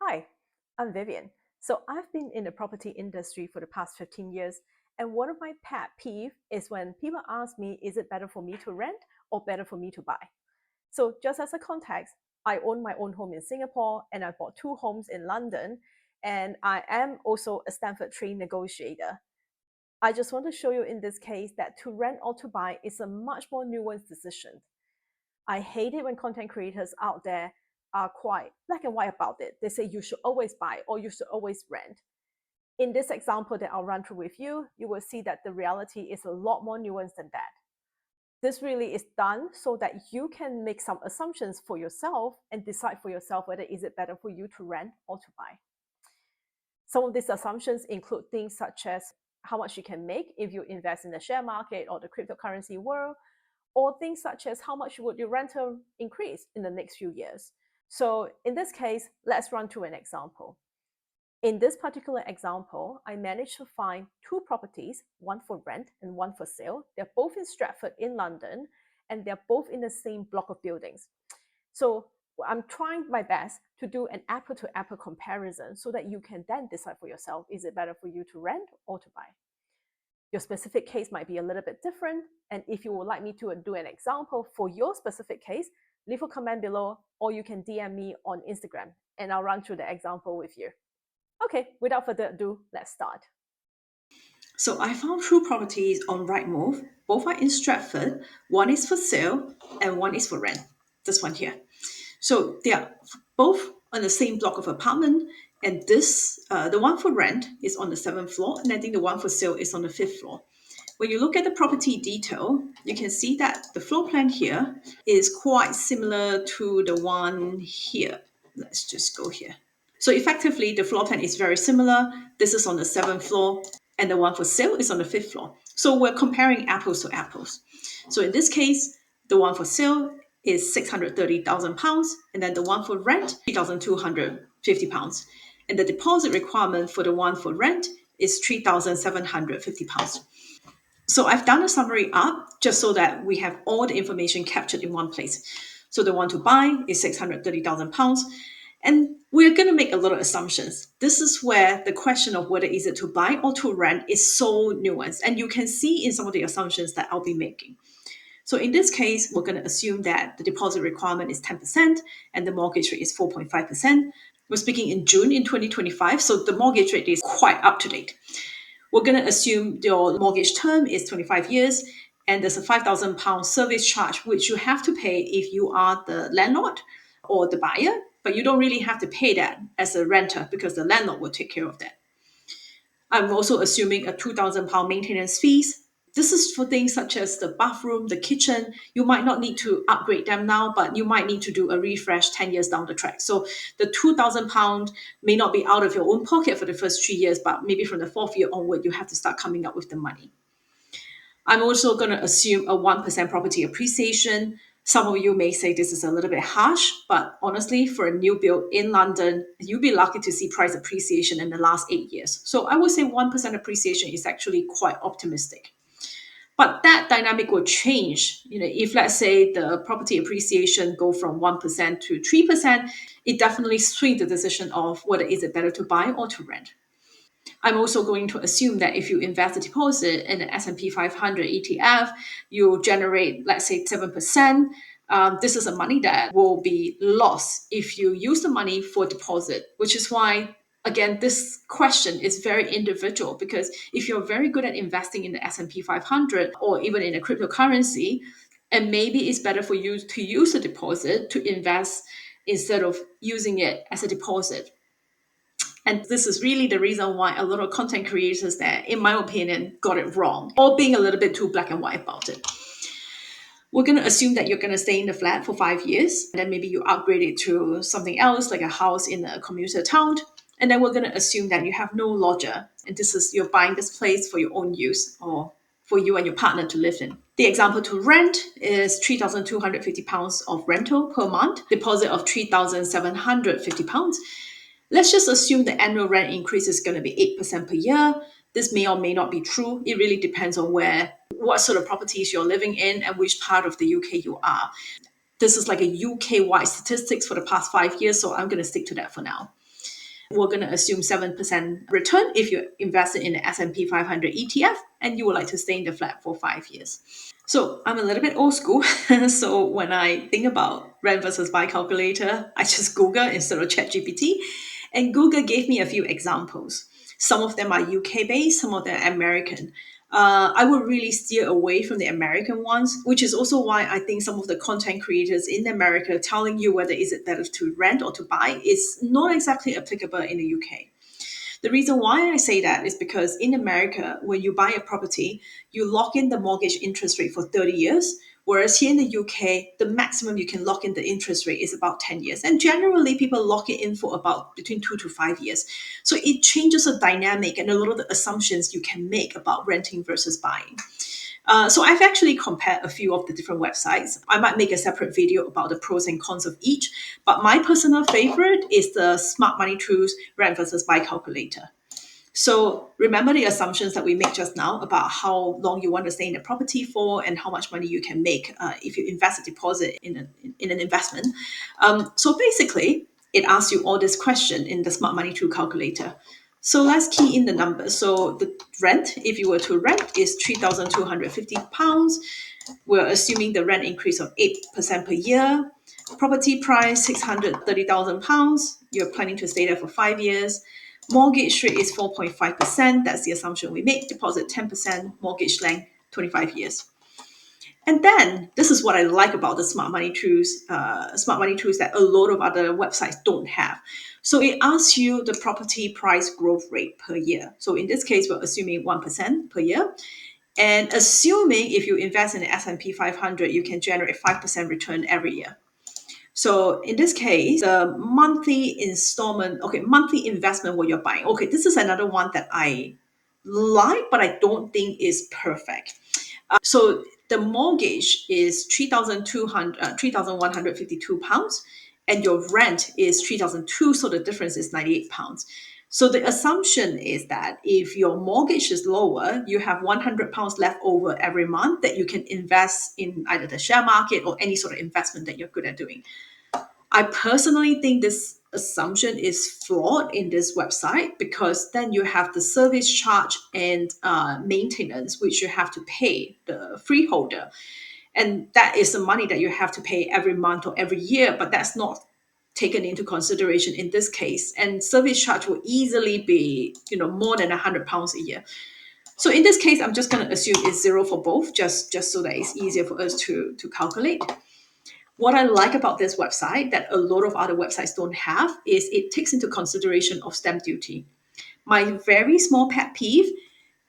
Hi, I'm Vivian. So I've been in the property industry for the past 15 years, and one of my pet peeve is when people ask me, is it better for me to rent or better for me to buy? So just as a context, I own my own home in Singapore and I bought two homes in London, and I am also a Stanford trained negotiator. I just want to show you in this case that to rent or to buy is a much more nuanced decision. I hate it when content creators out there are quite black and white about it. They say you should always buy or you should always rent. In this example that I'll run through with you, you will see that the reality is a lot more nuanced than that. This really is done so that you can make some assumptions for yourself and decide for yourself whether is it better for you to rent or to buy. Some of these assumptions include things such as how much you can make if you invest in the share market or the cryptocurrency world, or things such as how much would your rental increase in the next few years. So in this case, let's run through an example. In this particular example, I managed to find two properties, one for rent and one for sale. They're both in Stratford in London, and they're both in the same block of buildings. So I'm trying my best to do an apple to apple comparison so that you can then decide for yourself, is it better for you to rent or to buy? Your specific case might be a little bit different. And if you would like me to do an example for your specific case, leave a comment below or you can DM me on Instagram and I'll run through the example with you. Okay, without further ado, let's start. So I found two properties on Rightmove. Both are in Stratford. One is for sale and one is for rent. This one here. So they are both on the same block of apartment. And the one for rent is on the seventh floor, and I think the one for sale is on the fifth floor. When you look at the property detail, you can see that the floor plan here is quite similar to the one here. Let's just go here. So effectively, the floor plan is very similar. This is on the seventh floor, and the one for sale is on the fifth floor. So we're comparing apples to apples. So in this case, the one for sale is £630,000, and then the one for rent, £3,250. And the deposit requirement for the one for rent is £3,750. So I've done a summary up just so that we have all the information captured in one place. So the one to buy is £630,000. And we're going to make a lot of assumptions. This is where the question of whether is it to buy or to rent is so nuanced. And you can see in some of the assumptions that I'll be making. So in this case, we're going to assume that the deposit requirement is 10% and the mortgage rate is 4.5%. We're speaking in June in 2025, so the mortgage rate is quite up to date. We're going to assume your mortgage term is 25 years and there's a £5,000 service charge, which you have to pay if you are the landlord or the buyer, but you don't really have to pay that as a renter because the landlord will take care of that. I'm also assuming a £2,000 maintenance fees. This is for things such as the bathroom, the kitchen. You might not need to upgrade them now, but you might need to do a refresh 10 years down the track. So the £2,000 may not be out of your own pocket for the first 3 years, but maybe from the fourth year onward, you have to start coming up with the money. I'm also going to assume a 1% property appreciation. Some of you may say this is a little bit harsh, but honestly, for a new build in London, you'll be lucky to see price appreciation in the last 8 years. So I would say 1% appreciation is actually quite optimistic. But that dynamic will change. If let's say the property appreciation go from 1% to 3%, it definitely swings the decision of whether is it better to buy or to rent. I'm also going to assume that if you invest a deposit in an S&P 500 ETF, you generate, let's say, 7%. This is a money that will be lost if you use the money for deposit, which is why, again, this question is very individual because if you're very good at investing in the S&P 500 or even in a cryptocurrency, and maybe it's better for you to use a deposit to invest instead of using it as a deposit. And this is really the reason why a lot of content creators there, in my opinion, got it wrong or being a little bit too black and white about it. We're going to assume that you're going to stay in the flat for 5 years, and then maybe you upgrade it to something else, like a house in a commuter town. And then we're going to assume that you have no lodger, and you're buying this place for your own use or for you and your partner to live in. The example to rent is £3,250 of rental per month, deposit of £3,750. Let's just assume the annual rent increase is going to be 8% per year. This may or may not be true. It really depends on what sort of properties you're living in and which part of the UK you are. This is like a UK-wide statistics for the past 5 years, so I'm going to stick to that for now. we're going to assume 7% return if you invest in the S&P 500 ETF and you would like to stay in the flat for 5 years. So I'm a little bit old school. So when I think about rent versus buy calculator, I just Google instead of ChatGPT. And Google gave me a few examples. Some of them are UK based, some of them are American. I would really steer away from the American ones, which is also why I think some of the content creators in America telling you whether is it better to rent or to buy is not exactly applicable in the UK. The reason why I say that is because in America, when you buy a property, you lock in the mortgage interest rate for 30 years. Whereas here in the UK, the maximum you can lock in the interest rate is about 10 years. And generally, people lock it in for about between 2 to 5 years. So it changes the dynamic and a lot of the assumptions you can make about renting versus buying. So I've actually compared a few of the different websites. I might make a separate video about the pros and cons of each, but my personal favorite is the Smart Money Tools Rent versus Buy Calculator. So remember the assumptions that we made just now about how long you want to stay in a property for and how much money you can make if you invest a deposit in an investment. So basically, it asks you all this question in the Smart Money Tool calculator. So let's key in the numbers. So the rent, if you were to rent, is £3,250. We're assuming the rent increase of 8% per year. Property price, £630,000. You're planning to stay there for 5 years. Mortgage rate is 4.5%. That's the assumption we make. Deposit 10%. Mortgage length 25 years. And then this is what I like about the Smart Money Tools that a lot of other websites don't have. So it asks you the property price growth rate per year. So in this case, we're assuming 1% per year. And assuming if you invest in the S&P 500, you can generate 5% return every year. So in this case, the monthly investment what you're buying. Okay, this is another one that I like, but I don't think is perfect. So the mortgage is £3,152, and your rent is £3,200, so the difference is £98. So the assumption is that if your mortgage is lower, you have £100 left over every month that you can invest in either the share market or any sort of investment that you're good at doing. I personally think this assumption is flawed in this website because then you have the service charge and maintenance, which you have to pay the freeholder. And that is the money that you have to pay every month or every year, but that's not taken into consideration in this case. And service charge will easily be, more than £100 a year. So in this case, I'm just going to assume it's zero for both, just so that it's easier for us to calculate. What I like about this website that a lot of other websites don't have is it takes into consideration of stamp duty. My very small pet peeve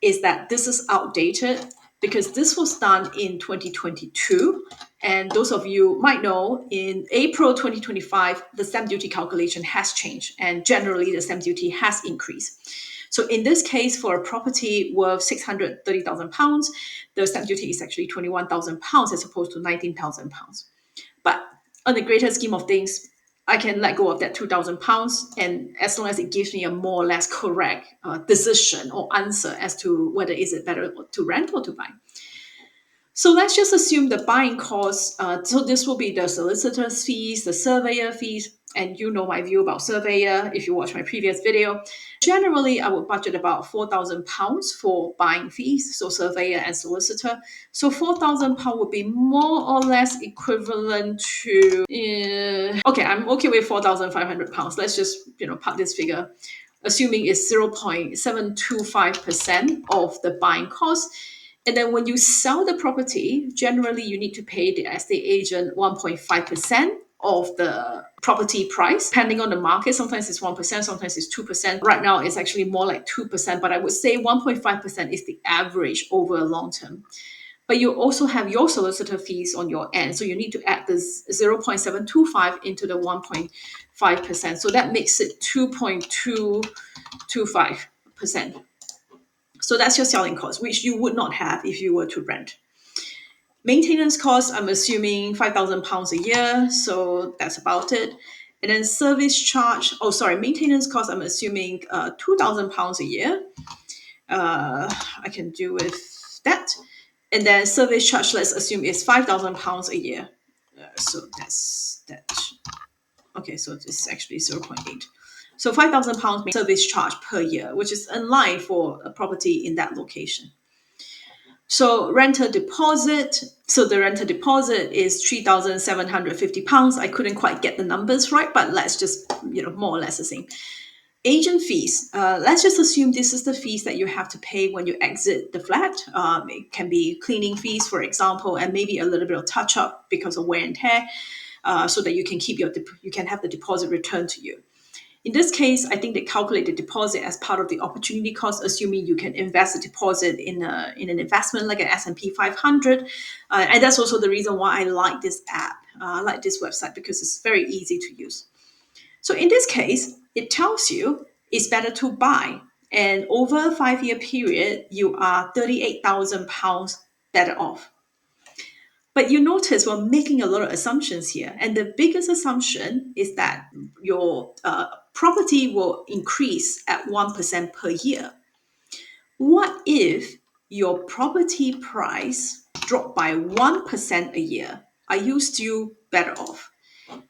is that this is outdated because this was done in 2022. And those of you might know in April 2025, the stamp duty calculation has changed and generally the stamp duty has increased. So in this case, for a property worth £630,000, the stamp duty is actually £21,000 as opposed to £19,000. But on the greater scheme of things, I can let go of that £2,000, and as long as it gives me a more or less correct decision or answer as to whether is it better to rent or to buy. So let's just assume the buying cost. So this will be the solicitor's fees, the surveyor fees, and you know my view about surveyor if you watch my previous video. Generally, I would budget about £4,000 for buying fees, so surveyor and solicitor. So £4,000 would be more or less equivalent to. Okay, I'm okay with £4,500. Let's just park this figure, assuming it's 0.725% of the buying cost. And then when you sell the property, generally you need to pay the estate agent 1.5% of the property price, depending on the market. Sometimes it's 1%, sometimes it's 2%. Right now, it's actually more like 2%, but I would say 1.5% is the average over a long term. But you also have your solicitor fees on your end. So you need to add this 0.725 into the 1.5%. So that makes it 2.225%. So that's your selling cost, which you would not have if you were to rent. Maintenance costs, I'm assuming £5,000 a year, so that's about it. And then service charge, maintenance costs, I'm assuming £2,000 a year. I can do with that. And then service charge, let's assume is £5,000 a year. So that's that. Okay, so it's actually 0.8. So £5,000 service charge per year, which is in line for a property in that location. So rental deposit. So the rental deposit is £3,750. I couldn't quite get the numbers right, but let's just, more or less the same. Agent fees. Let's just assume this is the fees that you have to pay when you exit the flat. It can be cleaning fees, for example, and maybe a little bit of touch up because of wear and tear, so that you can keep you can have the deposit returned to you. In this case, I think they calculate the deposit as part of the opportunity cost, assuming you can invest a deposit in an investment like an S&P 500. And that's also the reason why I like this app. I like this website because it's very easy to use. So in this case, it tells you it's better to buy. And over a 5-year period, you are £38,000 better off. But you notice we're making a lot of assumptions here. And the biggest assumption is that your property will increase at 1% per year. What if your property price dropped by 1% a year? Are you still better off?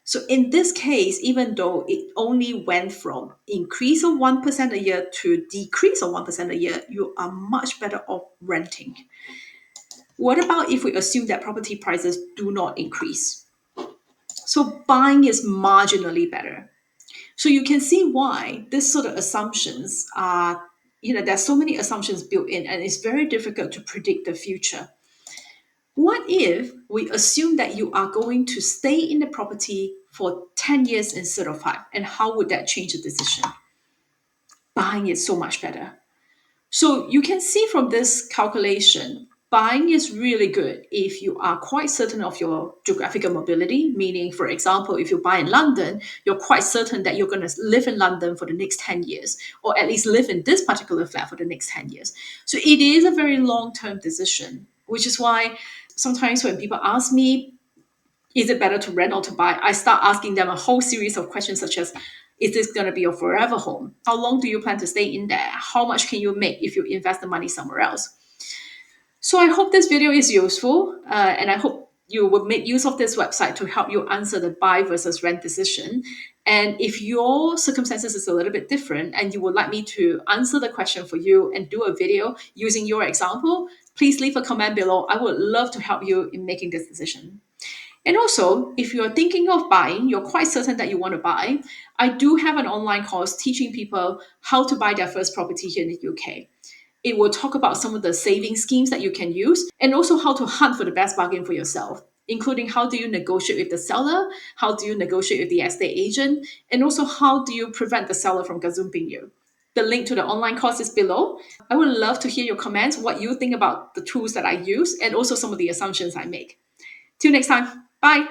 So in this case, even though it only went from increase of 1% a year to decrease of 1% a year, you are much better off renting. What about if we assume that property prices do not increase? So buying is marginally better. So you can see why this sort of assumptions are, there's so many assumptions built in, and it's very difficult to predict the future. What if we assume that you are going to stay in the property for 10 years instead of 5? And how would that change the decision? Buying is so much better. So you can see from this calculation, buying is really good if you are quite certain of your geographical mobility, meaning, for example, if you buy in London, you're quite certain that you're going to live in London for the next 10 years, or at least live in this particular flat for the next 10 years. So it is a very long-term decision, which is why sometimes when people ask me, is it better to rent or to buy? I start asking them a whole series of questions such as, is this going to be your forever home? How long do you plan to stay in there? How much can you make if you invest the money somewhere else? So I hope this video is useful, and I hope you will make use of this website to help you answer the buy versus rent decision. And if your circumstances is a little bit different and you would like me to answer the question for you and do a video using your example, please leave a comment below. I would love to help you in making this decision. And also, if you're thinking of buying, you're quite certain that you want to buy, I do have an online course teaching people how to buy their first property here in the UK. It will talk about some of the saving schemes that you can use and also how to hunt for the best bargain for yourself, including how do you negotiate with the seller, how do you negotiate with the estate agent, and also how do you prevent the seller from gazumping you. The link to the online course is below. I would love to hear your comments, what you think about the tools that I use, and also some of the assumptions I make. Till next time, bye.